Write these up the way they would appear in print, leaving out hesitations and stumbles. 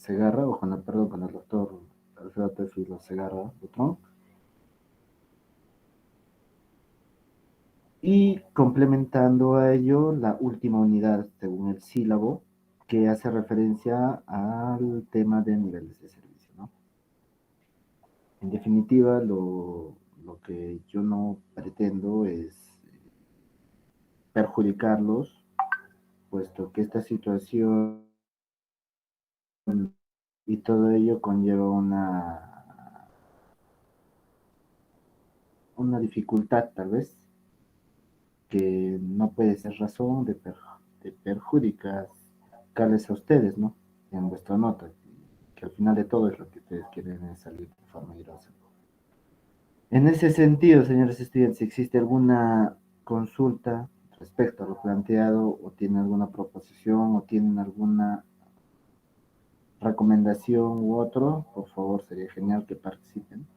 Segarra, o perdón, con el doctor Alfredo Teófilo Segarra Butrón, y complementando a ello la última unidad, según el sílabo, que hace referencia al tema de niveles de servicio, ¿no? En definitiva, lo que yo no pretendo es perjudicarlos, puesto que esta situación y todo ello conlleva una dificultad, tal vez, que no puede ser razón de perjudicarles a ustedes, ¿no? En vuestra nota, que al final de todo es lo que ustedes quieren es salir de forma airosa. En ese sentido, señores estudiantes, si existe alguna consulta respecto a lo planteado, o tienen alguna proposición, o tienen alguna recomendación u otro, por favor, sería genial que participen.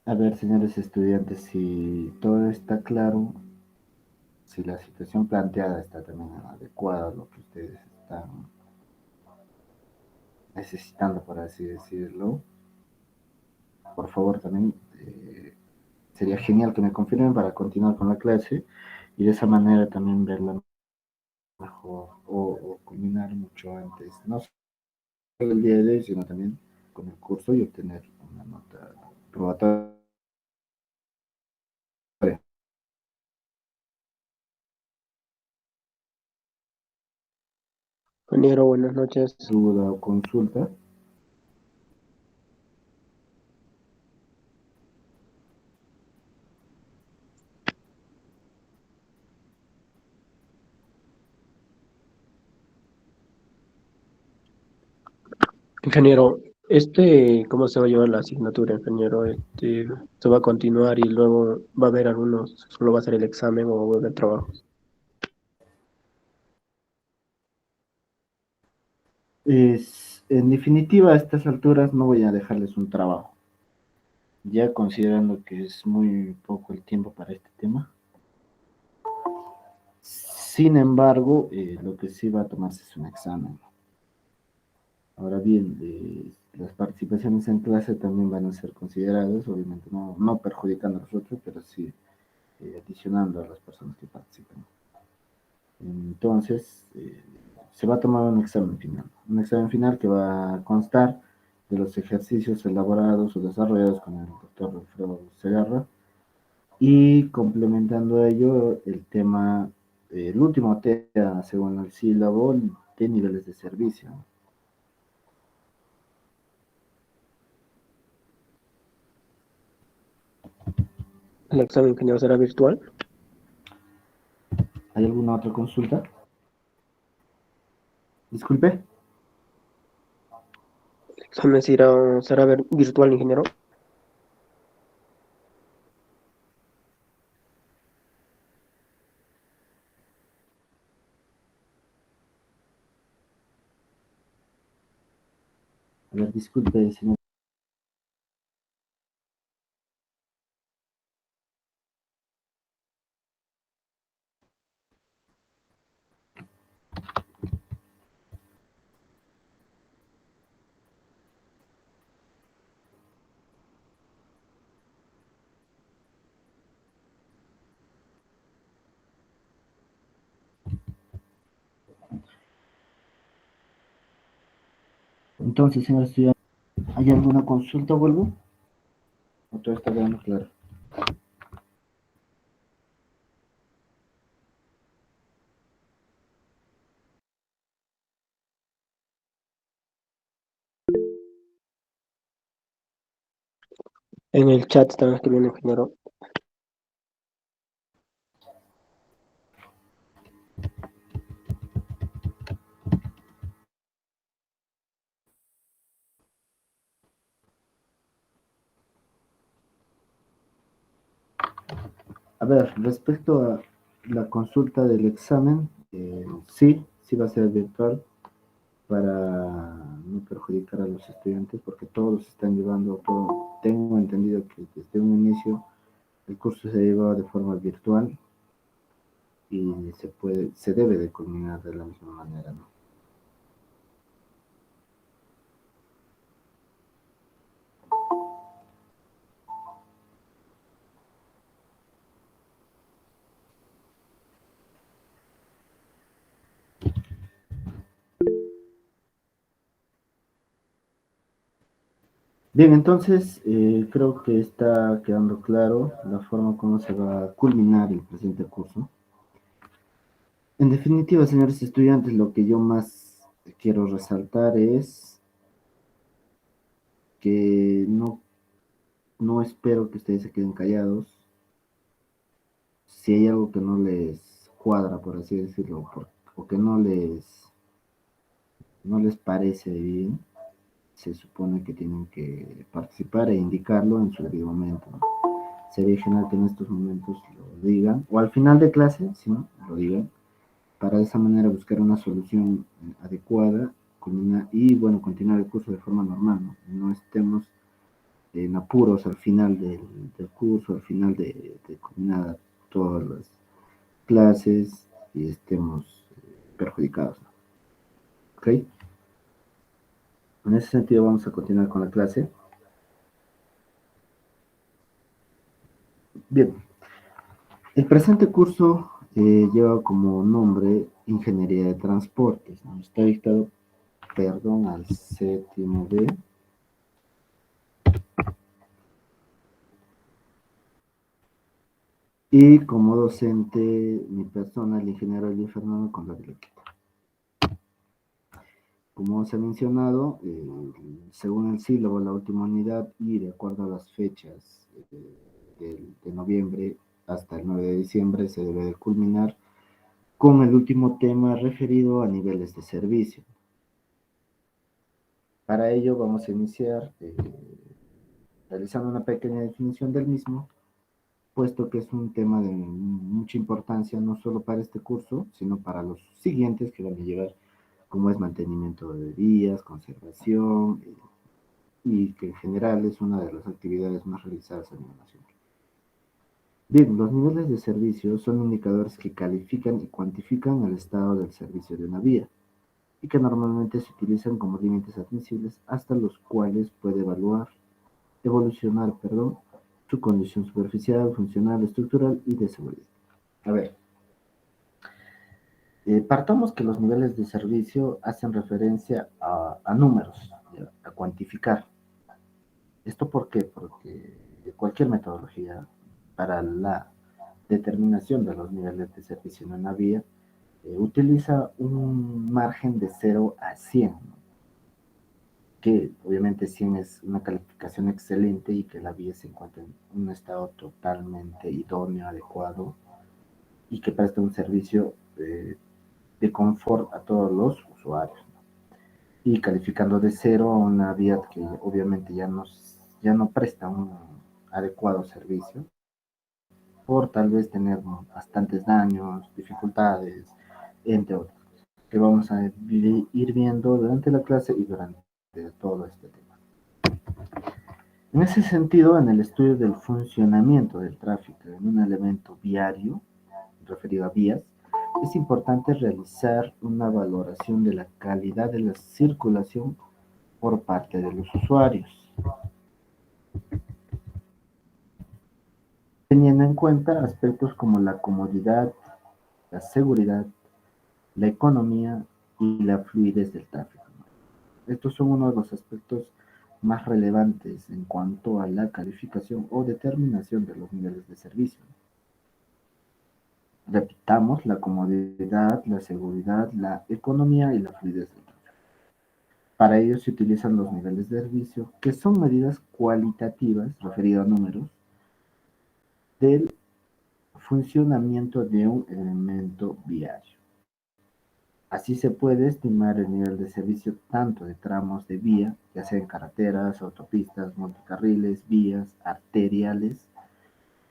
A ver, señores estudiantes, si todo está claro, si la situación planteada está también adecuada a lo que ustedes están necesitando, por así decirlo, por favor también sería genial que me confirmen para continuar con la clase y de esa manera también verla mejor, o culminar mucho antes, no solo el día de hoy, sino también con el curso y obtener una nota probatoria. Ingeniero, buenas noches. Duda o consulta. Ingeniero, ¿cómo se va a llevar la asignatura, ingeniero? ¿Se va a continuar y luego va a haber algunos, solo va a ser el examen o va a haber trabajos? En definitiva, a estas alturas no voy a dejarles un trabajo, ya considerando que es muy poco el tiempo para este tema. Sin embargo, lo que sí va a tomarse es un examen. Ahora bien, las participaciones en clase también van a ser consideradas, obviamente no perjudicando a los otros, pero sí adicionando a las personas que participan. Entonces, se va a tomar un examen final que va a constar de los ejercicios elaborados o desarrollados con el doctor Alfredo Segarra, y complementando a ello el tema, el último tema, según el sílabo, de niveles de servicio. ¿El examen, ingeniero, será virtual? ¿Hay alguna otra consulta? Disculpe. ¿El examen será virtual, ingeniero? A ver, disculpe, señor. Entonces, señor estudiante, ¿hay alguna consulta o algo? ¿O todo está quedando claro? En el chat están escribiendo, ingeniero. A ver, respecto a La consulta del examen, sí, sí va a ser virtual para no perjudicar a los estudiantes porque todos están llevando todo. Tengo entendido que desde un inicio el curso se lleva de forma virtual y se debe de culminar de la misma manera, ¿no? Bien, entonces creo que está quedando claro la forma como se va a culminar el presente curso. En definitiva, señores estudiantes, lo que yo más quiero resaltar es que no espero que ustedes se queden callados. Si hay algo que no les cuadra, por así decirlo, o que no les parece bien, se supone que tienen que participar e indicarlo en su debido momento, ¿no? Sería genial que en estos momentos lo digan, o al final de clase, si no, lo digan, para de esa manera buscar una solución adecuada y, bueno, continuar el curso de forma normal, ¿no? No estemos en apuros al final del curso, al final de culminar todas las clases y estemos perjudicados, ¿no? ¿Ok? En ese sentido vamos a continuar con la clase. Bien, el presente curso lleva como nombre Ingeniería de Transportes, ¿no? Está dictado, perdón, al séptimo B. Y como docente, mi persona, el ingeniero Eli Fernando Condorileque. Como se ha mencionado, según el sílabo, la última unidad y de acuerdo a las fechas de noviembre hasta el 9 de diciembre se debe de culminar con el último tema referido a niveles de servicio. Para ello vamos a iniciar realizando una pequeña definición del mismo, puesto que es un tema de mucha importancia no solo para este curso, sino para los siguientes que van a llevar, como es mantenimiento de vías, conservación, y que en general es una de las actividades más realizadas a nivel nacional. Bien, los niveles de servicio son indicadores que califican y cuantifican el estado del servicio de una vía y que normalmente se utilizan como límites admisibles hasta los cuales puede evolucionar, perdón, su condición superficial, funcional, estructural y de seguridad. A ver, partamos que los niveles de servicio hacen referencia a números, a cuantificar. ¿Esto por qué? Porque cualquier metodología para la determinación de los niveles de servicio en una vía utiliza un margen de 0 a 100, ¿no? Que obviamente 100 es una calificación excelente y que la vía se encuentra en un estado totalmente idóneo, adecuado y que presta un servicio de confort a todos los usuarios, ¿no? Y calificando de 0 a una vía que obviamente ya no presta un adecuado servicio por tal vez tener bastantes daños, dificultades, entre otros, que vamos a ir viendo durante la clase y durante todo este tema. En ese sentido, en el estudio del funcionamiento del tráfico en un elemento viario, referido a vías, es importante realizar una valoración de la calidad de la circulación por parte de los usuarios, teniendo en cuenta aspectos como la comodidad, la seguridad, la economía y la fluidez del tráfico. Estos son uno de los aspectos más relevantes en cuanto a la calificación o determinación de los niveles de servicio. Repitamos, la comodidad, la seguridad, la economía y la fluidez del tráfico. Para ello se utilizan los niveles de servicio, que son medidas cualitativas, referido a números, del funcionamiento de un elemento viario. Así se puede estimar el nivel de servicio tanto de tramos de vía, ya sea en carreteras, autopistas, multicarriles, vías arteriales,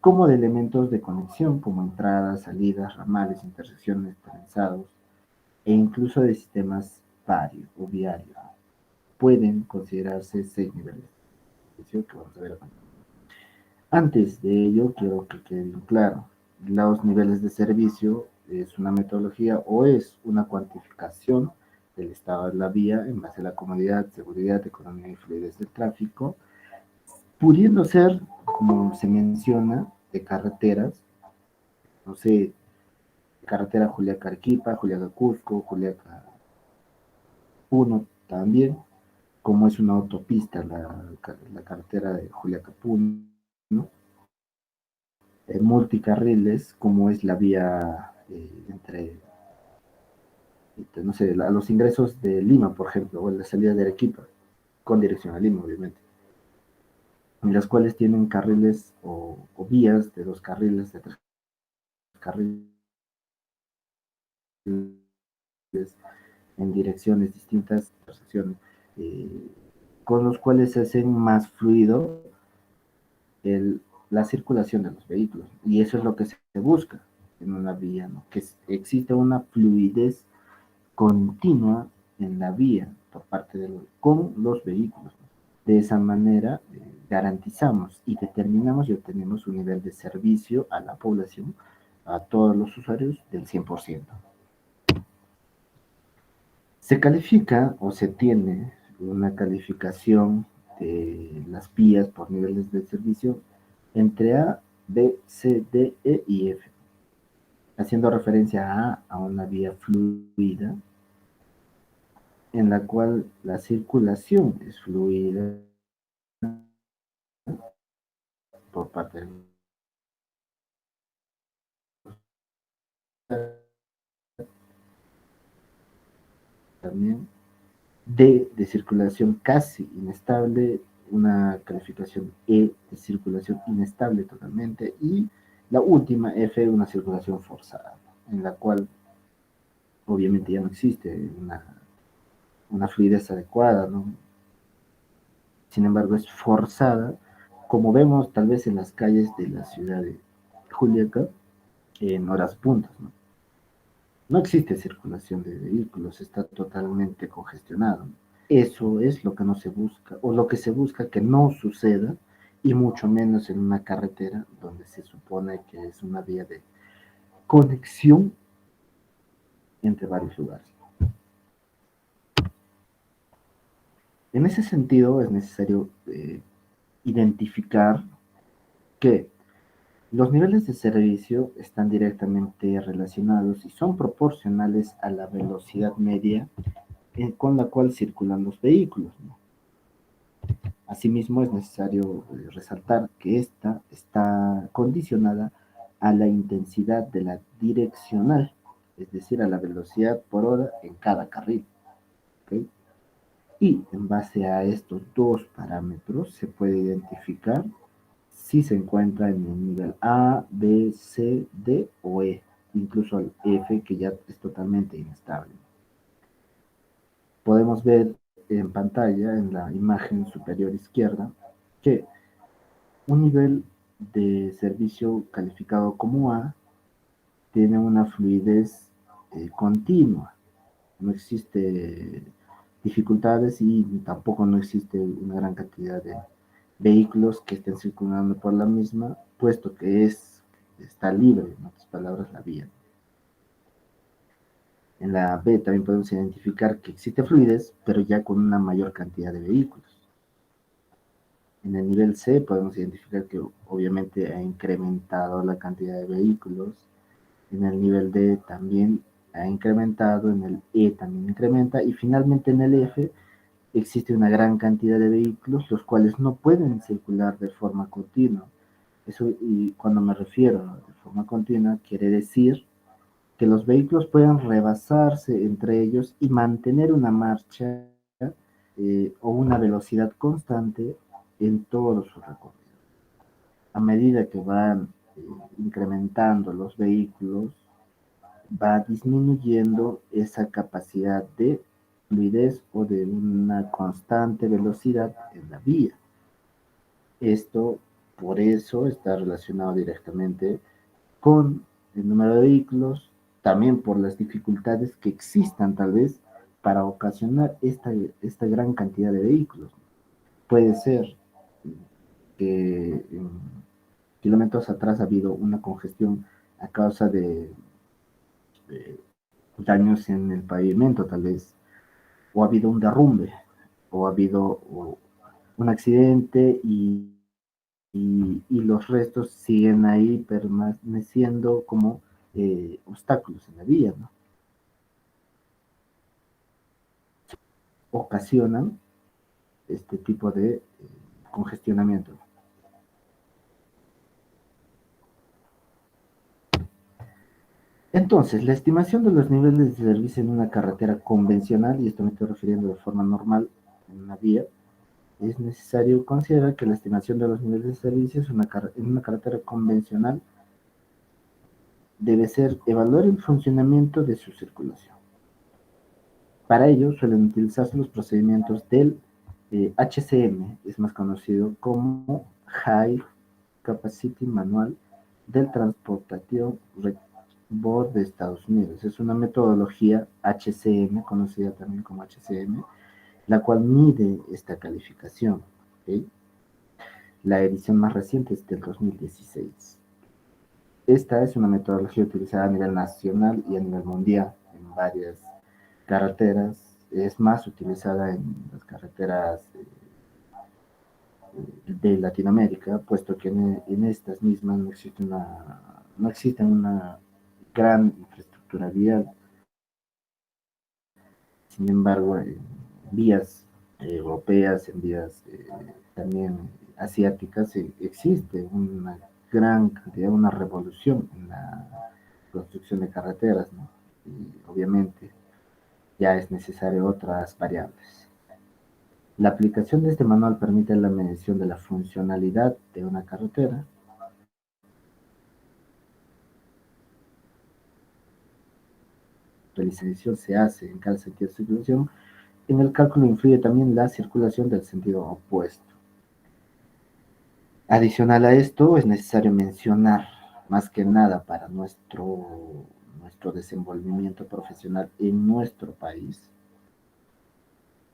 como de elementos de conexión, como entradas, salidas, ramales, intersecciones, trenzados, e incluso de sistemas varios o viarios. Pueden considerarse 6 niveles que vamos a ver a continuación. Antes de ello, quiero que quede bien claro, los niveles de servicio es una metodología o es una cuantificación del estado de la vía en base a la comodidad, seguridad, economía y fluidez del tráfico, pudiendo ser, como se menciona, de carreteras, no sé, carretera Juliaca-Arequipa, Juliaca-Cusco, Juliaca-Puno también, como es una autopista la carretera de Juliaca-Puno, ¿no? Multicarriles, como es la vía no sé, a los ingresos de Lima, por ejemplo, o en la salida de Arequipa, con dirección a Lima, obviamente, en las cuales tienen carriles o vías de 2 carriles, de 3 carriles, en direcciones distintas, eh, con los cuales se hacen más fluido la circulación de los vehículos. Y eso es lo que se busca en una vía, ¿no? Que existe una fluidez continua en la vía por parte con los vehículos. De esa manera garantizamos y determinamos y obtenemos un nivel de servicio a la población, a todos los usuarios del 100%. Se califica o se tiene una calificación de las vías por niveles de servicio entre A, B, C, D, E y F, haciendo referencia a una vía fluida en la cual la circulación es fluida por parte del también de circulación casi inestable, una calificación E de circulación inestable totalmente, y la última F, una circulación forzada, en la cual obviamente ya no existe una fluidez adecuada, ¿no? Sin embargo, es forzada, como vemos tal vez en las calles de la ciudad de Juliaca, en horas puntas, ¿no? No existe circulación de vehículos, está totalmente congestionado. Eso es lo que no se busca, o lo que se busca que no suceda, y mucho menos en una carretera donde se supone que es una vía de conexión entre varios lugares. En ese sentido, es necesario identificar que los niveles de servicio están directamente relacionados y son proporcionales a la velocidad media con la cual circulan los vehículos, ¿no? Asimismo, es necesario resaltar que esta está condicionada a la intensidad de la direccional, es decir, a la velocidad por hora en cada carril, ¿okay? Y en base a estos dos parámetros se puede identificar si se encuentra en el nivel A, B, C, D o E, incluso el F, que ya es totalmente inestable. Podemos ver en pantalla, en la imagen superior izquierda, que un nivel de servicio calificado como A tiene una fluidez continua, no existe dificultades y tampoco no existe una gran cantidad de vehículos que estén circulando por la misma, puesto que está libre, en otras palabras, la vía. En la B también podemos identificar que existe fluidez, pero ya con una mayor cantidad de vehículos. En el nivel C podemos identificar que obviamente ha incrementado la cantidad de vehículos. En el nivel D también ha incrementado, en el E también incrementa, y finalmente en el F existe una gran cantidad de vehículos los cuales no pueden circular de forma continua. Eso, y cuando me refiero a de forma continua, quiere decir que los vehículos pueden rebasarse entre ellos y mantener una marcha o una velocidad constante en todo su recorrido. A medida que van incrementando los vehículos, va disminuyendo esa capacidad de fluidez o de una constante velocidad en la vía. Esto por eso está relacionado directamente con el número de vehículos, también por las dificultades que existan tal vez para ocasionar esta gran cantidad de vehículos. Puede ser que en kilómetros atrás ha habido una congestión a causa de daños en el pavimento tal vez, o ha habido un derrumbe, o ha habido un accidente y los restos siguen ahí permaneciendo como obstáculos en la vía, ¿no? Ocasionan este tipo de congestionamiento. Entonces, la estimación de los niveles de servicio en una carretera convencional, y esto me estoy refiriendo de forma normal en una vía, es necesario considerar que la estimación de los niveles de servicios en una carretera convencional debe ser evaluar el funcionamiento de su circulación. Para ello suelen utilizarse los procedimientos del HCM, es más conocido como High Capacity Manual del Transportation Board de Estados Unidos. Es una metodología HCM, conocida también como HCM, la cual mide esta calificación. ¿Okay? La edición más reciente es del 2016. Esta es una metodología utilizada a nivel nacional y a nivel mundial en varias carreteras. Es más utilizada en las carreteras de Latinoamérica, puesto que en estas mismas no existe una gran infraestructura vial. Sin embargo, en vías europeas, en vías también asiáticas, existe una gran cantidad, una revolución en la construcción de carreteras, ¿no? Y obviamente ya es necesario otras variables. La aplicación de este manual permite la medición de la funcionalidad de una carretera. La licenciación se hace en cada sentido de circulación. En el cálculo influye también la circulación del sentido opuesto. Adicional a esto, es necesario mencionar, más que nada para nuestro desenvolvimiento profesional en nuestro país,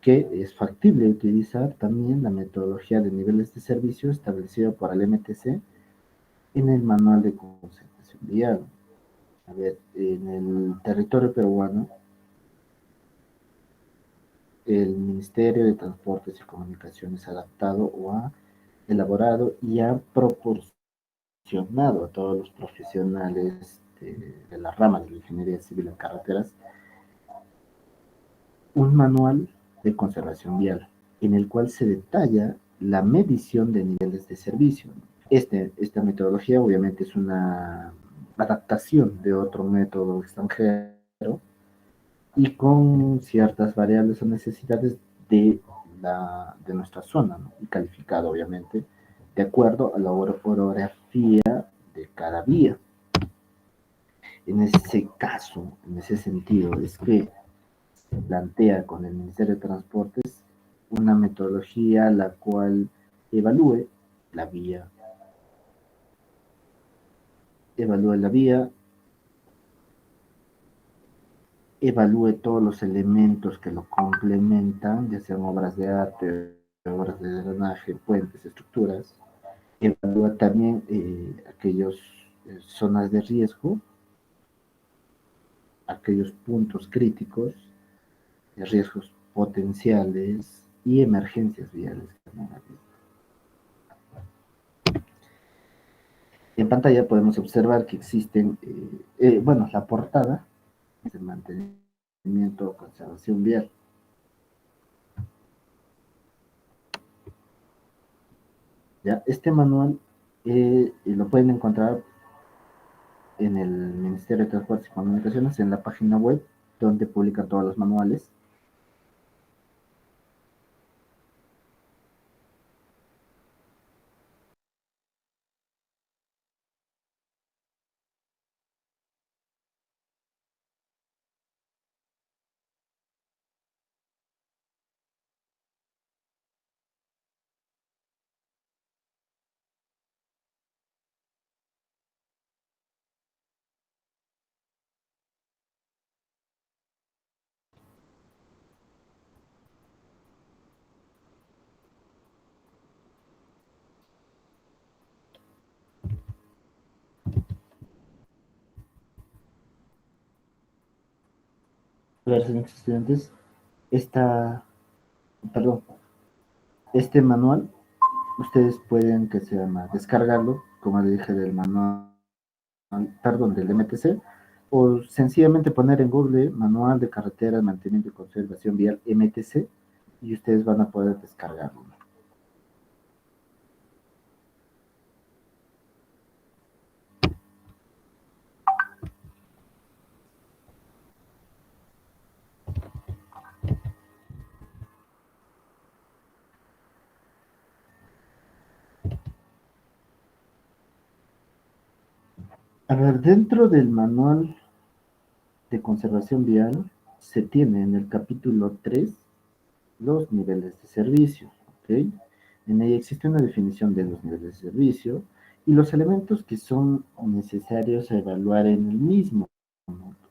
que es factible utilizar también la metodología de niveles de servicio establecida por el MTC en el manual de concentración vial. A ver, en el territorio peruano, el Ministerio de Transportes y Comunicaciones ha adaptado o ha elaborado y ha proporcionado a todos los profesionales de la rama de la ingeniería civil en carreteras un manual de conservación vial en el cual se detalla la medición de niveles de servicio. Esta metodología obviamente es una adaptación de otro método extranjero y con ciertas variables o necesidades de nuestra zona, ¿no? Y calificado obviamente de acuerdo a la orografía de cada vía. En ese caso, en ese sentido, es que se plantea con el Ministerio de Transportes una metodología la cual evalúe la vía, evalúe la vía, evalúe todos los elementos que lo complementan, ya sean obras de arte, obras de drenaje, puentes, estructuras, evalúa también aquellas zonas de riesgo, aquellos puntos críticos, riesgos potenciales y emergencias viales. En pantalla podemos observar que existen, bueno, la portada es el mantenimiento o conservación vial. ¿Ya? Este manual lo pueden encontrar en el Ministerio de Transportes y Comunicaciones, en la página web, donde publican todos los manuales. ver, señores estudiantes, esta, perdón, este manual, ustedes pueden, que se llama, descargarlo, como les dije, del manual, perdón, del MTC, o sencillamente poner en Google Manual de Carreteras, Mantenimiento y Conservación Vial MTC, y ustedes van a poder descargarlo. A ver, dentro del manual de conservación vial se tiene en el capítulo 3 los niveles de servicio, ¿ok? En ella existe una definición de los niveles de servicio y los elementos que son necesarios a evaluar en el mismo.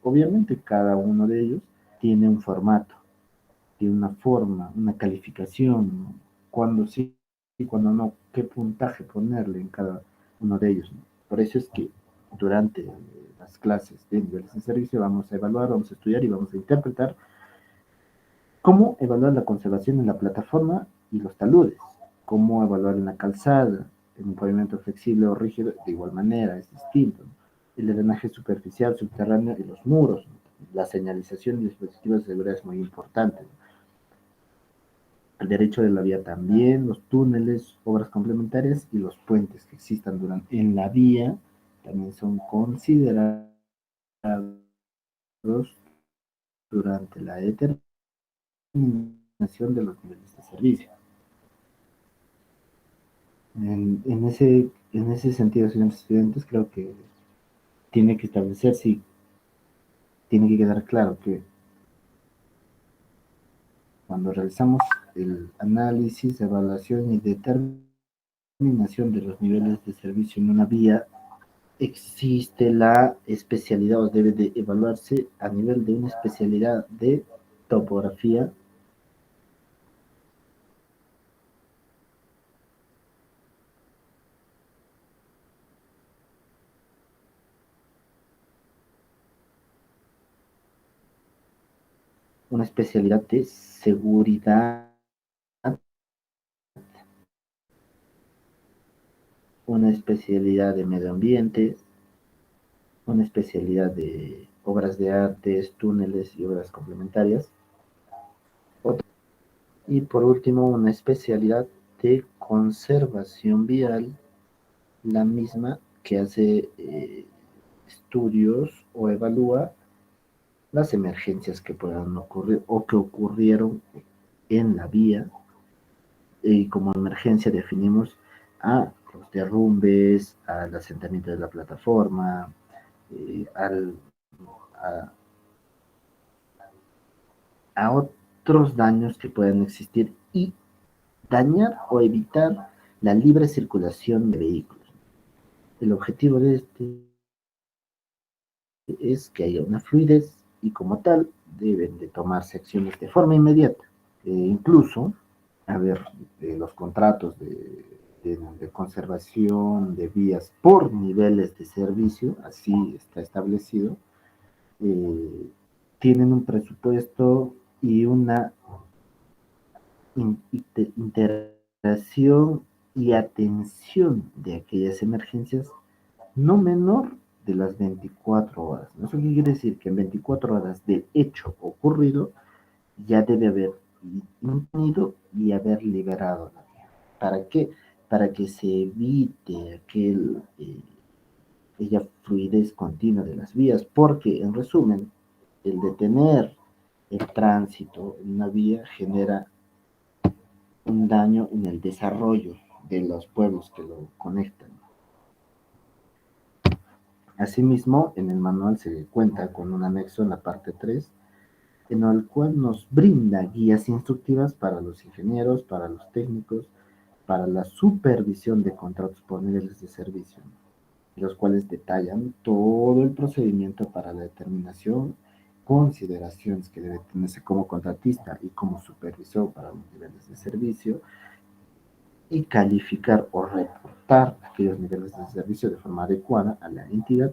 Obviamente cada uno de ellos tiene un formato, tiene una forma, una calificación, ¿no? Cuando sí y cuando no, qué puntaje ponerle en cada uno de ellos, ¿no? Por eso es que durante las clases de niveles de servicio vamos a evaluar, vamos a estudiar y vamos a interpretar cómo evaluar la conservación en la plataforma y los taludes, cómo evaluar en la calzada, en un pavimento flexible o rígido, de igual manera, es distinto, ¿no? El drenaje superficial, subterráneo y los muros, ¿no? La señalización y dispositivos de seguridad es muy importante, ¿no? El derecho de la vía también, los túneles, obras complementarias y los puentes que existan en la vía también son considerados durante la determinación de los niveles de servicio. En ese sentido, señores estudiantes, creo que tiene que establecerse y tiene que quedar claro que cuando realizamos el análisis, evaluación y determinación de los niveles de servicio en una vía, existe la especialidad o debe de evaluarse a nivel de una especialidad de topografía, una especialidad de seguridad, una especialidad de medio ambiente, una especialidad de obras de artes, túneles y obras complementarias. Y por último, una especialidad de conservación vial, la misma que hace estudios o evalúa las emergencias que puedan ocurrir o que ocurrieron en la vía. Y como emergencia definimos a los derrumbes, al asentamiento de la plataforma, al, a, a otros daños que puedan existir y dañar o evitar la libre circulación de vehículos. El objetivo de este es que haya una fluidez y como tal deben de tomarse acciones de forma inmediata. Incluso, a ver, los contratos de conservación de vías por niveles de servicio, así está establecido, eh, tienen un presupuesto y una integración y atención de aquellas emergencias no menor de las 24 horas. ¿Eso qué quiere decir? Que en 24 horas del hecho ocurrido ya debe haber intervenido y haber liberado la vía. ¿Para qué? Para que se evite aquella fluidez continua de las vías, porque en resumen, el detener el tránsito en una vía genera un daño en el desarrollo de los pueblos que lo conectan. Asimismo, en el manual se cuenta con un anexo en la parte 3, en el cual nos brinda guías instructivas para los ingenieros, para los técnicos, para la supervisión de contratos por niveles de servicio, los cuales detallan todo el procedimiento para la determinación, consideraciones que debe tenerse como contratista y como supervisor para los niveles de servicio, y calificar o reportar aquellos niveles de servicio de forma adecuada a la entidad,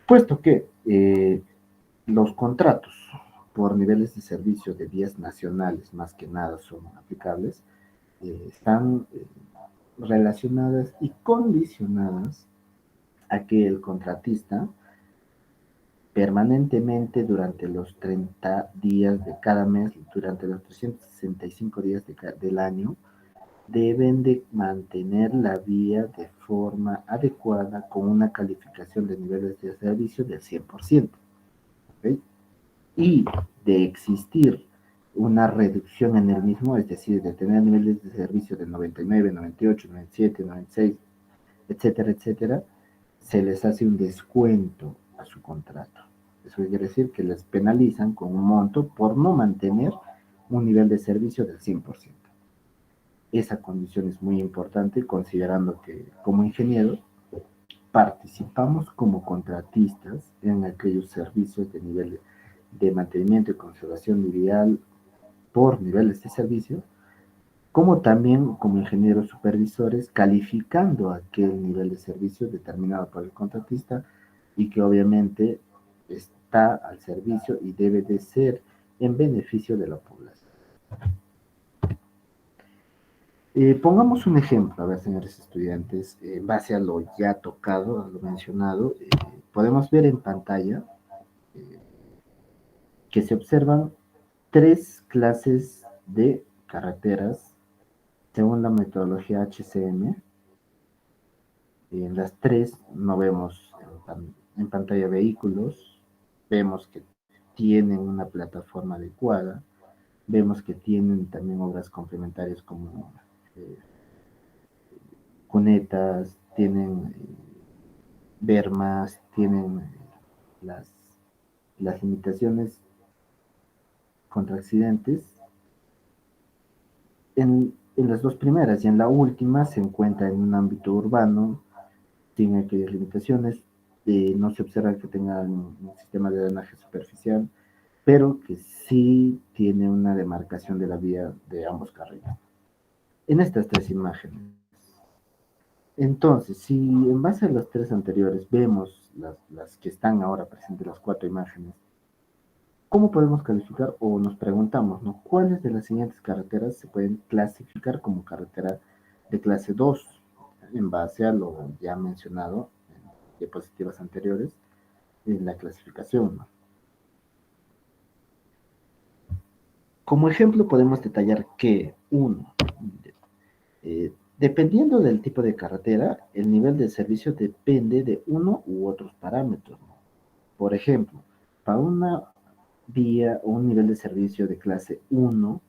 puesto que los contratos por niveles de servicio de vías nacionales, más que nada son aplicables, están relacionadas y condicionadas a que el contratista permanentemente durante los 30 días de cada mes, durante los 365 días del año, deben de mantener la vía de forma adecuada con una calificación de niveles de servicio del 100%. ¿Okay? Y de existir una reducción en el mismo, es decir, de tener niveles de servicio del 99, 98, 97, 96, etcétera, etcétera, se les hace un descuento a su contrato. Eso quiere decir que les penalizan con un monto por no mantener un nivel de servicio del 100%. Esa condición es muy importante considerando que como ingenieros participamos como contratistas en aquellos servicios de nivel de mantenimiento y conservación vial por niveles de servicio, como también como ingenieros supervisores calificando aquel nivel de servicio determinado por el contratista y que obviamente está al servicio y debe de ser en beneficio de la población. Pongamos un ejemplo, a ver, señores estudiantes, en base a lo ya tocado, a lo mencionado, podemos ver en pantalla eh, que se observan tres clases de carreteras según la metodología HCM. En las tres no vemos en pantalla vehículos, vemos que tienen una plataforma adecuada, vemos que tienen también obras complementarias como cunetas, tienen bermas, tienen las, las limitaciones contra accidentes en las dos primeras y en la última se encuentra en un ámbito urbano, tiene aquellas limitaciones, no se observa que tenga un sistema de drenaje superficial, pero que sí tiene una demarcación de la vía de ambos carriles. En estas tres imágenes. Entonces, si en base a las tres anteriores vemos las que están ahora presentes, las cuatro imágenes, ¿cómo podemos calificar o nos preguntamos, ¿no? ¿Cuáles de las siguientes carreteras se pueden clasificar como carretera de clase 2 en base a lo ya mencionado en diapositivas anteriores en la clasificación, ¿no? Como ejemplo podemos detallar que, uno, dependiendo del tipo de carretera, el nivel de servicio depende de uno u otros parámetros, ¿no? Por ejemplo, para una vía o un nivel de servicio de clase 1,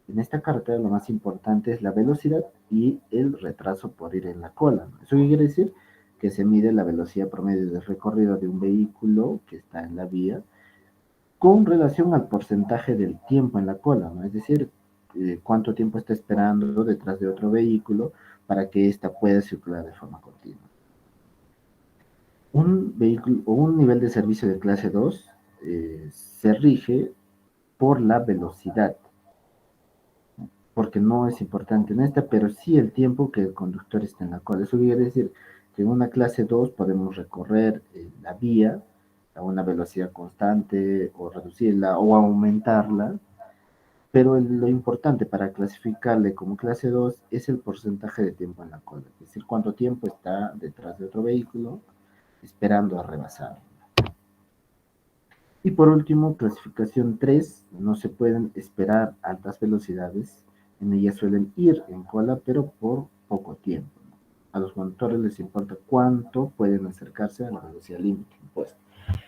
en esta carretera lo más importante es la velocidad y el retraso por ir en la cola, ¿no? Eso quiere decir que se mide la velocidad promedio de recorrido de un vehículo que está en la vía con relación al porcentaje del tiempo en la cola, ¿no? Es decir, cuánto tiempo está esperando detrás de otro vehículo para que ésta pueda circular de forma continua. Un vehículo o un nivel de servicio de clase 2 se rige por la velocidad, porque no es importante en esta, pero sí el tiempo que el conductor está en la cola. Eso quiere decir que en una clase 2 podemos recorrer la vía a una velocidad constante o reducirla o aumentarla, pero lo importante para clasificarle como clase 2 es el porcentaje de tiempo en la cola, es decir, cuánto tiempo está detrás de otro vehículo esperando a rebasar. Y por último, clasificación 3, no se pueden esperar altas velocidades, en ellas suelen ir en cola, pero por poco tiempo. A los conductores les importa cuánto pueden acercarse a la velocidad límite impuesta.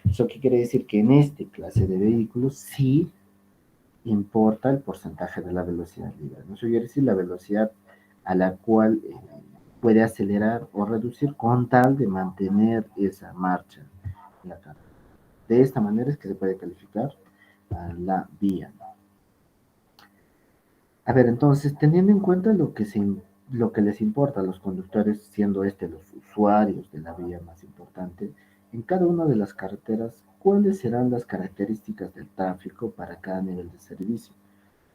¿Eso qué quiere decir? Que en esta clase de vehículos sí importa el porcentaje de la velocidad libre. Eso quiere decir la velocidad a la cual puede acelerar o reducir con tal de mantener esa marcha en la carretera. De esta manera es que se puede calificar a la vía. A ver, entonces, teniendo en cuenta lo que les importa a los conductores, siendo los usuarios de la vía más importante, en cada una de las carreteras, ¿cuáles serán las características del tráfico para cada nivel de servicio?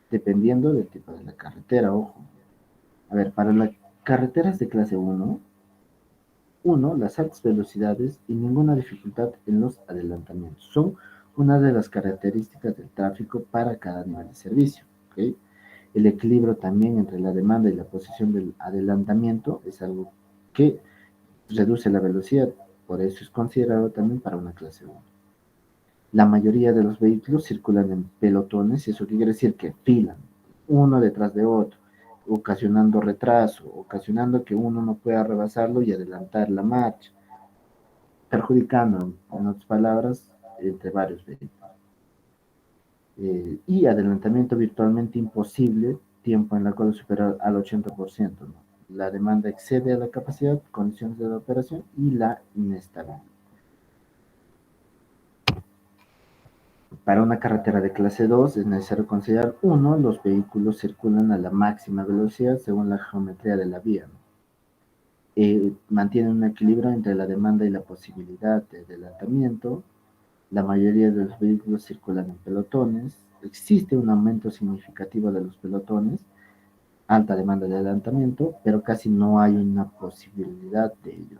Dependiendo del tipo de la carretera, ojo. A ver, para las carreteras de clase 1, las altas velocidades y ninguna dificultad en los adelantamientos. Son una de las características del tráfico para cada nivel de servicio. ¿Ok? El equilibrio también entre la demanda y la posición del adelantamiento es algo que reduce la velocidad, por eso es considerado también para una clase 1. La mayoría de los vehículos circulan en pelotones, y eso quiere decir que filan uno detrás de otro, ocasionando retraso, ocasionando que uno no pueda rebasarlo y adelantar la marcha, perjudicando, en otras palabras, entre varios vehículos. Y adelantamiento virtualmente imposible, tiempo en la cola superior al 80%, ¿no? La demanda excede a la capacidad, condiciones de la operación y la inestabilidad. Para una carretera de clase 2 es necesario considerar: 1. Los vehículos circulan a la máxima velocidad según la geometría de la vía, ¿no? Mantienen un equilibrio entre la demanda y la posibilidad de adelantamiento. La mayoría de los vehículos circulan en pelotones. Existe un aumento significativo de los pelotones, alta demanda de adelantamiento, pero casi no hay una posibilidad de ello.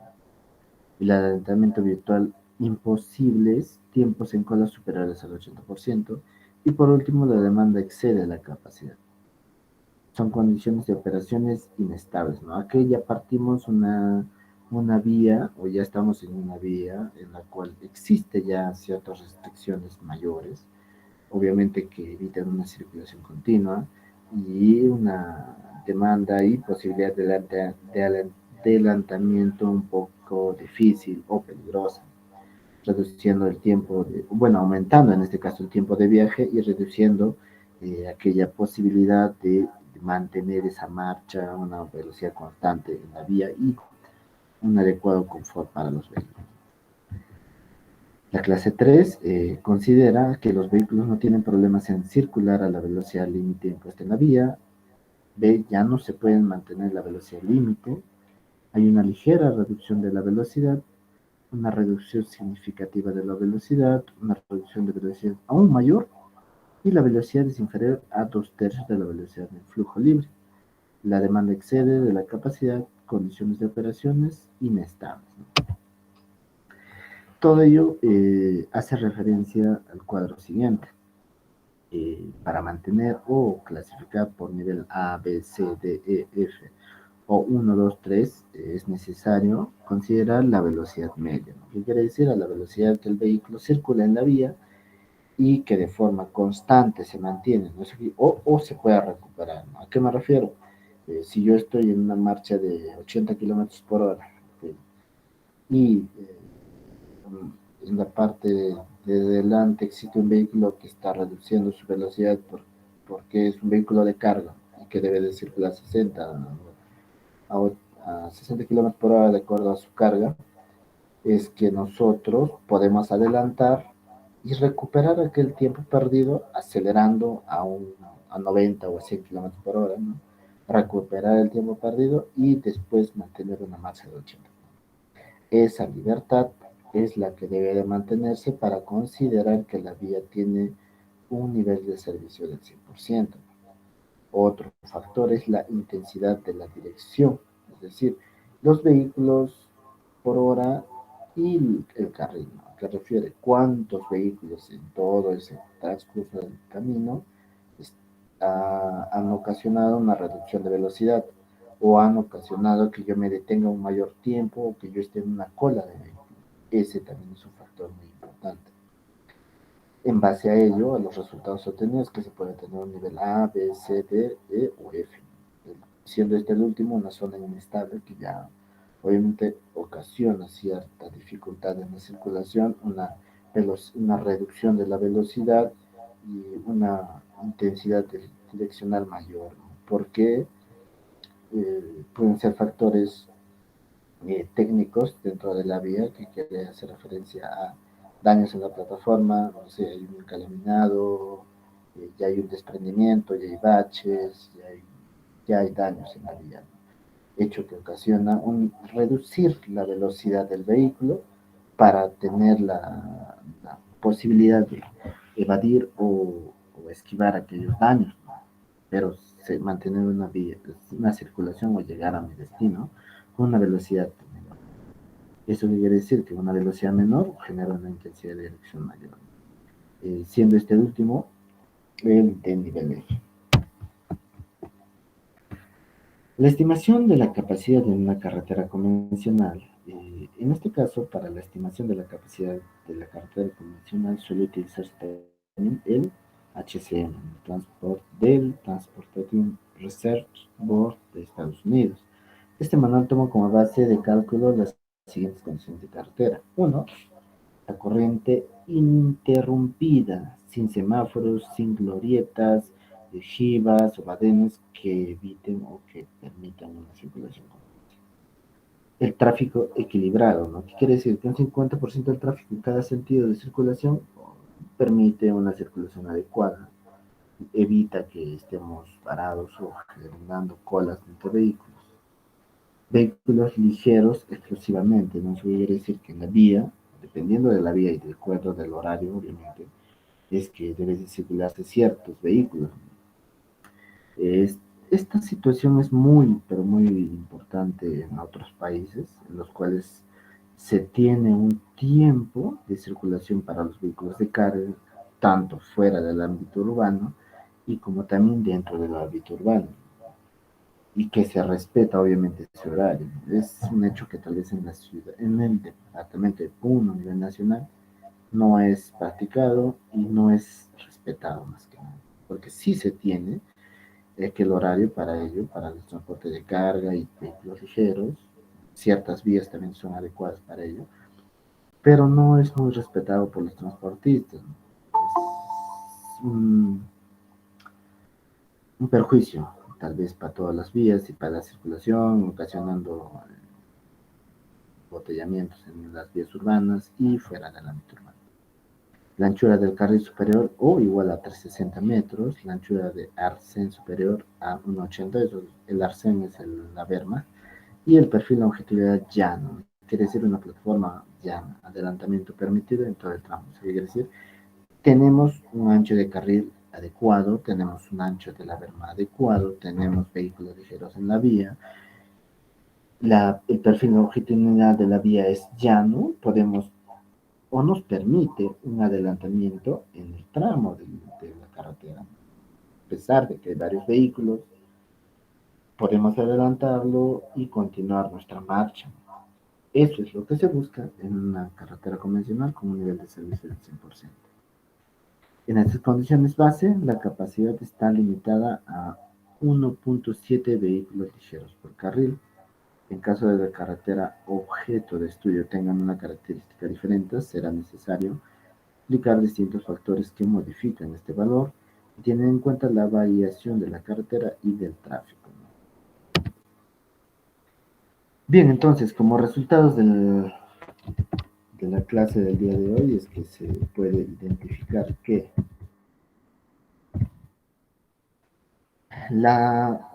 El adelantamiento virtual imposibles, tiempos en cola superiores al 80%, y por último la demanda excede la capacidad. Son condiciones de operaciones inestables, ¿no? Aquí ya partimos una vía, o ya estamos en una vía en la cual existe ya ciertas restricciones mayores, obviamente que evitan una circulación continua y una demanda y posibilidad de adelantamiento un poco difícil o peligrosa, reduciendo el tiempo, bueno, aumentando en este caso el tiempo de viaje y reduciendo aquella posibilidad de mantener esa marcha a una velocidad constante en la vía y un adecuado confort para los vehículos. La clase 3 considera que los vehículos no tienen problemas en circular a la velocidad límite impuesta en la vía. B, ya no se pueden mantener la velocidad límite. Hay una ligera reducción de la velocidad, una reducción significativa de la velocidad, una reducción de velocidad aún mayor, y la velocidad es inferior a 2/3 de la velocidad del flujo libre. La demanda excede de la capacidad, condiciones de operaciones inestables, ¿no? Todo ello hace referencia al cuadro siguiente. Para mantener o clasificar por nivel A, B, C, D, E, F o 1, 2, 3, es necesario considerar la velocidad media, ¿no? ¿Qué quiere decir? A la velocidad que el vehículo circula en la vía y que de forma constante se mantiene, ¿no? O se pueda recuperar, ¿no? ¿A qué me refiero? Si yo estoy en una marcha de 80 kilómetros por hora, ¿okay? Y en la parte de delante existe un vehículo que está reduciendo su velocidad porque es un vehículo de carga y que debe de circular 60 kilómetros por hora de acuerdo a su carga, es que nosotros podemos adelantar y recuperar aquel tiempo perdido acelerando a 90 o a 100 kilómetros por hora, ¿no? Recuperar el tiempo perdido y después mantener una marcha de 80. Esa libertad es la que debe de mantenerse para considerar que la vía tiene un nivel de servicio del 100%. Otro factor es la intensidad de la dirección, es decir, los vehículos por hora y el carril, ¿no? Que refiere cuántos vehículos en todo ese transcurso del camino han ocasionado una reducción de velocidad o han ocasionado que yo me detenga un mayor tiempo o que yo esté en una cola de vehículos. Ese también es un factor muy importante. En base a ello, a los resultados obtenidos, que se puede tener un nivel A, B, C, D, E o F, siendo este el último una zona inestable que ya obviamente ocasiona cierta dificultad en la circulación, una reducción de la velocidad y una intensidad direccional mayor, ¿no? Porque pueden ser factores técnicos dentro de la vía que quiere hacer referencia a daños en la plataforma, no sé, hay un encalaminado, ya hay un desprendimiento, ya hay baches, ya hay daños en la vía, ¿no? Hecho que ocasiona reducir la velocidad del vehículo para tener la posibilidad de evadir o esquivar aquellos daños, ¿no? Pero mantener una circulación o llegar a mi destino con una velocidad menor. Eso quiere decir que una velocidad menor genera una intensidad de dirección mayor. siendo este último el de nivel F. La estimación de la capacidad de una carretera convencional, en este caso, para la estimación de la capacidad de la carretera convencional suele utilizarse también el HCM, del Transportation Research Board de Estados Unidos. Este manual toma como base de cálculo las siguientes condiciones de carretera. 1. La corriente ininterrumpida, sin semáforos, sin glorietas, jivas o badenes que eviten o que permitan una circulación. El tráfico equilibrado, ¿no? ¿Qué quiere decir? Que un 50% del tráfico en cada sentido de circulación permite una circulación adecuada, evita que estemos parados o generando colas entre vehículos. Vehículos ligeros exclusivamente, ¿no? Eso quiere decir que en la vía, dependiendo de la vía y de acuerdo del horario, obviamente, es que deben de circularse ciertos vehículos. Es, esta situación es muy, pero muy importante en otros países, en los cuales se tiene un tiempo de circulación para los vehículos de carga, tanto fuera del ámbito urbano y como también dentro del ámbito urbano, y que se respeta obviamente ese horario. Es un hecho que tal vez en la ciudad, en el departamento de Puno a nivel nacional, no es practicado y no es respetado más que nada, porque sí se tiene que el horario para ello, para el transporte de carga y vehículos ligeros, ciertas vías también son adecuadas para ello, pero no es muy respetado por los transportistas. Es un perjuicio, tal vez para todas las vías y para la circulación, ocasionando embotellamientos en las vías urbanas y fuera del ámbito urbano. La anchura del carril superior o igual a 360 metros, la anchura de arcén superior a 1,80, el arcén es la berma, y el perfil de longitud llano, quiere decir una plataforma llana, adelantamiento permitido en todo el tramo. ¿Qué quiere decir? Tenemos un ancho de carril adecuado, tenemos un ancho de la berma adecuado, tenemos vehículos ligeros en la vía, el perfil longitudinal de la vía es llano, podemos o nos permite un adelantamiento en el tramo de la carretera. A pesar de que hay varios vehículos, podemos adelantarlo y continuar nuestra marcha. Eso es lo que se busca en una carretera convencional con un nivel de servicio del 100%. En estas condiciones base, la capacidad está limitada a 1,7 vehículos ligeros por carril. En caso de la carretera objeto de estudio tengan una característica diferente, será necesario aplicar distintos factores que modifican este valor y tienen en cuenta la variación de la carretera y del tráfico. Bien, entonces, como resultados de la clase del día de hoy es que se puede identificar que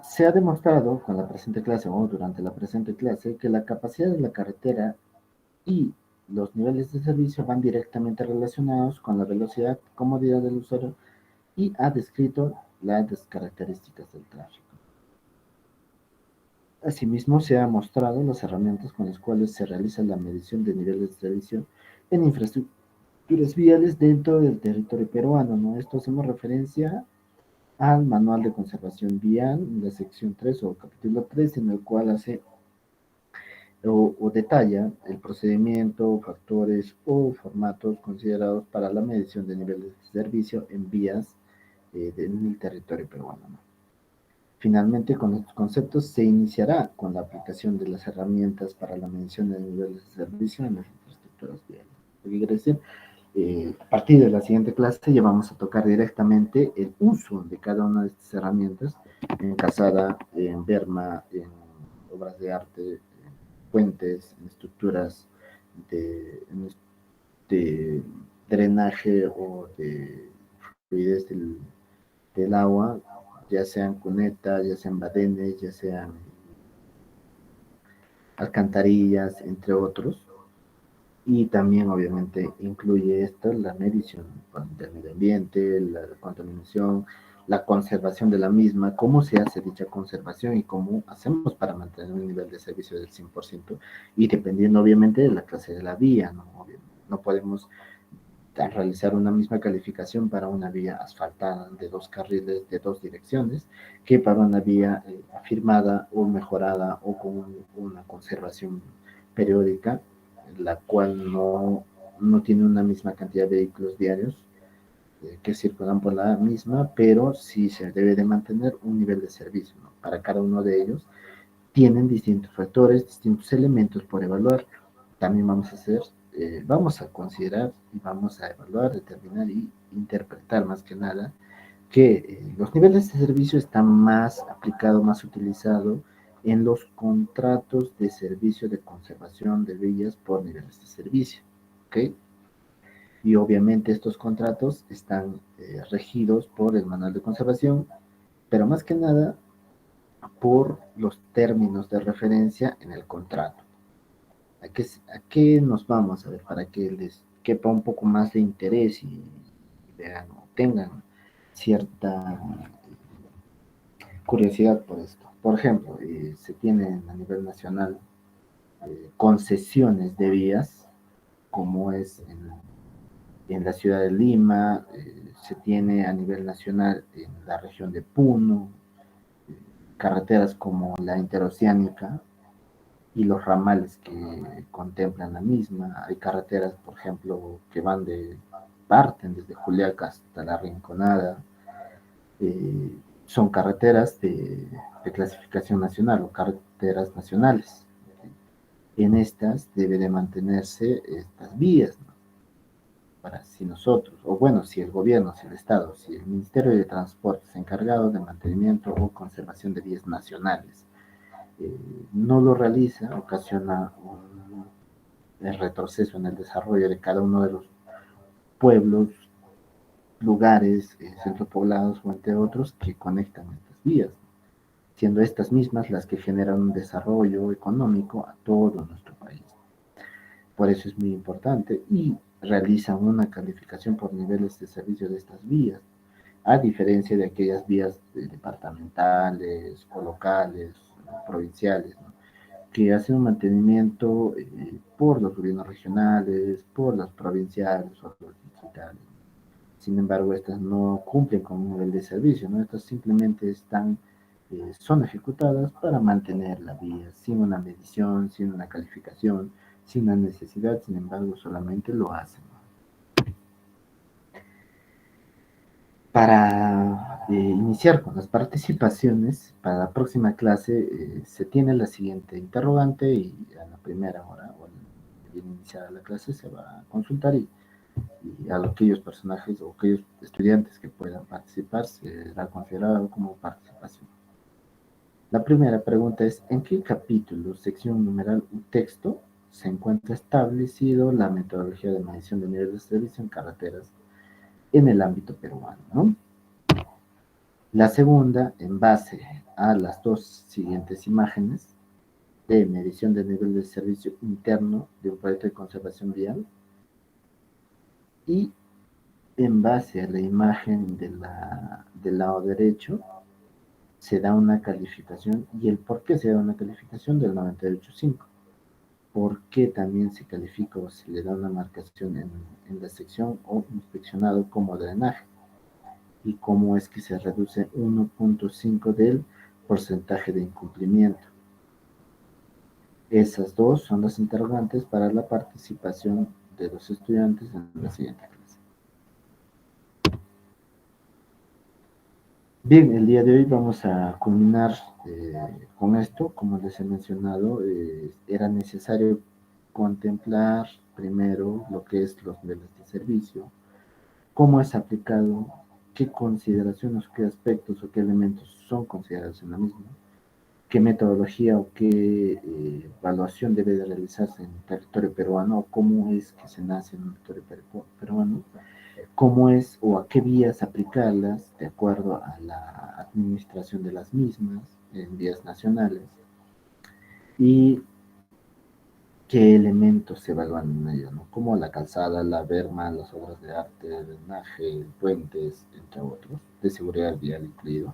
se ha demostrado con la presente clase o durante la presente clase que la capacidad de la carretera y los niveles de servicio van directamente relacionados con la velocidad, comodidad del usuario y ha descrito las características del tráfico. Asimismo, se han mostrado las herramientas con las cuales se realiza la medición de niveles de servicio en infraestructuras viales dentro del territorio peruano, ¿no? Esto hacemos referencia al Manual de Conservación Vial, la sección 3 o capítulo 3, en el cual hace o detalla el procedimiento, factores o formatos considerados para la medición de niveles de servicio en vías en el territorio peruano, ¿no? Finalmente, con estos conceptos se iniciará con la aplicación de las herramientas para la medición de niveles de servicio en las infraestructuras viales. ¿Qué quiere decir? A partir de la siguiente clase ya vamos a tocar directamente el uso de cada una de estas herramientas en calzada, en berma, en obras de arte, en puentes, en estructuras de drenaje o de fluidez del agua, ya sean cunetas, ya sean badenes, ya sean alcantarillas, entre otros. Y también obviamente incluye esto la medición del medio ambiente, la contaminación, la conservación de la misma, cómo se hace dicha conservación y cómo hacemos para mantener un nivel de servicio del 100% y dependiendo obviamente de la clase de la vía, ¿no? No podemos a realizar una misma calificación para una vía asfaltada de 2 carriles de 2 direcciones que para una vía afirmada o mejorada o con una conservación periódica, la cual no tiene una misma cantidad de vehículos diarios que circulan por la misma, pero sí se debe de mantener un nivel de servicio, ¿no? Para cada uno de ellos tienen distintos factores, distintos elementos por evaluar. También vamos a considerar y vamos a evaluar, determinar y interpretar más que nada que los niveles de servicio están más aplicados, más utilizados en los contratos de servicio de conservación de vías por niveles de servicio, ¿ok? Y obviamente estos contratos están regidos por el manual de conservación, pero más que nada por los términos de referencia en el contrato. ¿A qué nos vamos a ver para que les quepa un poco más de interés y vean o tengan cierta curiosidad por esto? Por ejemplo, se tienen a nivel nacional concesiones de vías, como es en la ciudad de Lima, se tiene a nivel nacional en la región de Puno, carreteras como la interoceánica y los ramales que contemplan la misma. Hay carreteras, por ejemplo, que parten desde Juliaca hasta La Rinconada. Son carreteras de clasificación nacional o carreteras nacionales. En estas debe de mantenerse estas vías, ¿no? Para si nosotros, o bueno, si el gobierno, si el Estado, si el Ministerio de Transporte es encargado de mantenimiento o conservación de vías nacionales, no lo realiza, ocasiona el retroceso en el desarrollo de cada uno de los pueblos, lugares, centros poblados o entre otros que conectan estas vías, siendo estas mismas las que generan un desarrollo económico a todo nuestro país. Por eso es muy importante y realizan una calificación por niveles de servicio de estas vías, a diferencia de aquellas vías departamentales o locales, provinciales, ¿no? Que hacen un mantenimiento por los gobiernos regionales, por las provinciales o los distritales. Sin embargo, estas no cumplen con un nivel de servicio, ¿no? Estas simplemente son ejecutadas para mantener la vía, sin una medición, sin una calificación, sin una necesidad, sin embargo, solamente lo hacen, ¿no? Para iniciar con las participaciones, para la próxima clase se tiene la siguiente interrogante y a la primera hora, o al iniciar la clase, se va a consultar y a aquellos personajes o aquellos estudiantes que puedan participar será considerado como participación. La primera pregunta es: ¿en qué capítulo, sección numeral u texto se encuentra establecido la metodología de medición de niveles de servicio en carreteras en el ámbito peruano, ¿no? La segunda, en base a las dos siguientes imágenes de medición de nivel de servicio interno de un proyecto de conservación vial, y en base a la imagen del lado derecho se da una calificación, y el por qué se da una calificación del 98.5, por qué también se califica o se le da una marcación en la sección o inspeccionado como drenaje, y cómo es que se reduce 1.5 del porcentaje de incumplimiento. Esas dos son las interrogantes para la participación de los estudiantes en la siguiente clase. Bien, el día de hoy vamos a culminar con esto. Como les he mencionado, era necesario contemplar primero lo que es los niveles de servicio, cómo es aplicado, qué consideraciones, qué aspectos o qué elementos son considerados en la misma, qué metodología o qué evaluación debe de realizarse en el territorio peruano, o cómo es que se nace en el territorio peruano, cómo es o a qué vías aplicarlas de acuerdo a la administración de las mismas en vías nacionales, y qué elementos se evalúan en ello, ¿no? Como la calzada, la berma, las obras de arte, drenaje, puentes, entre otros, de seguridad vial incluido,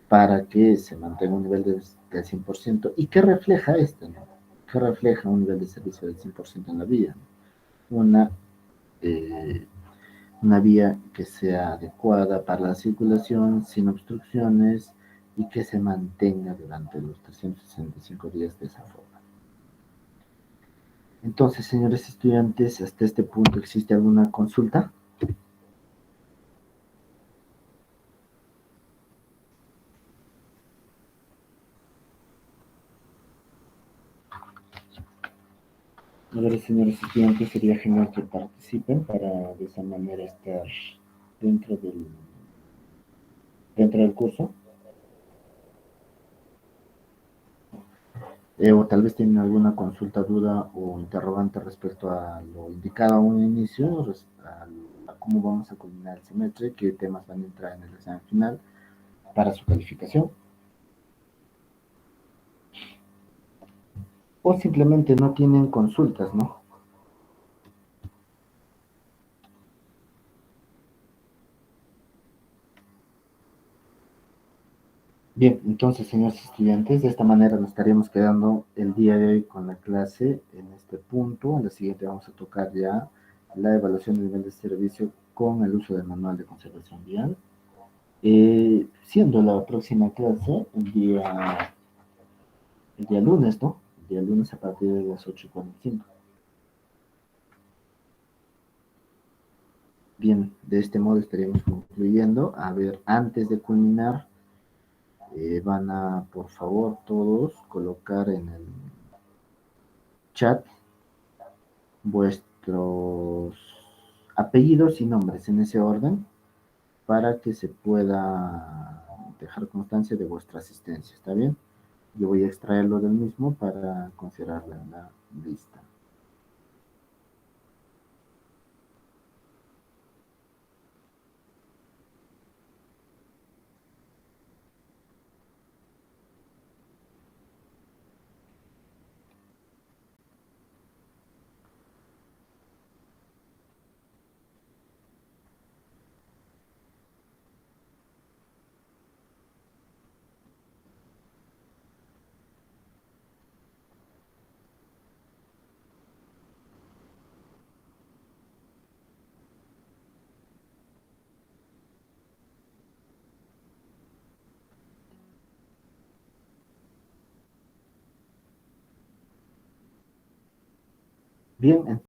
para que se mantenga un nivel del 100%. ¿Y qué refleja esto, no? ¿Qué refleja un nivel de servicio del 100% en la vía, ¿no? Una una vía que sea adecuada para la circulación, sin obstrucciones y que se mantenga durante los 365 días de esa forma. Entonces, señores estudiantes, hasta este punto, ¿existe alguna consulta? A ver, señores estudiantes, sería genial que participen para de esa manera estar dentro del, dentro del curso. O tal vez tienen alguna consulta, duda o interrogante respecto a lo indicado a un inicio, a cómo vamos a culminar el semestre, qué temas van a entrar en el examen final para su calificación. O simplemente no tienen consultas, ¿no? Bien, entonces, señores estudiantes, de esta manera nos estaríamos quedando el día de hoy con la clase en este punto. En la siguiente vamos a tocar ya la evaluación de nivel de servicio con el uso del manual de conservación vial. Siendo la próxima clase el día lunes, ¿no? El día lunes a partir de las 8:45. Bien, de este modo estaríamos concluyendo. A ver, antes de culminar, van a, por favor, todos colocar en el chat vuestros apellidos y nombres en ese orden para que se pueda dejar constancia de vuestra asistencia. ¿Está bien? Yo voy a extraerlo del mismo para considerarlo en la lista. Bien,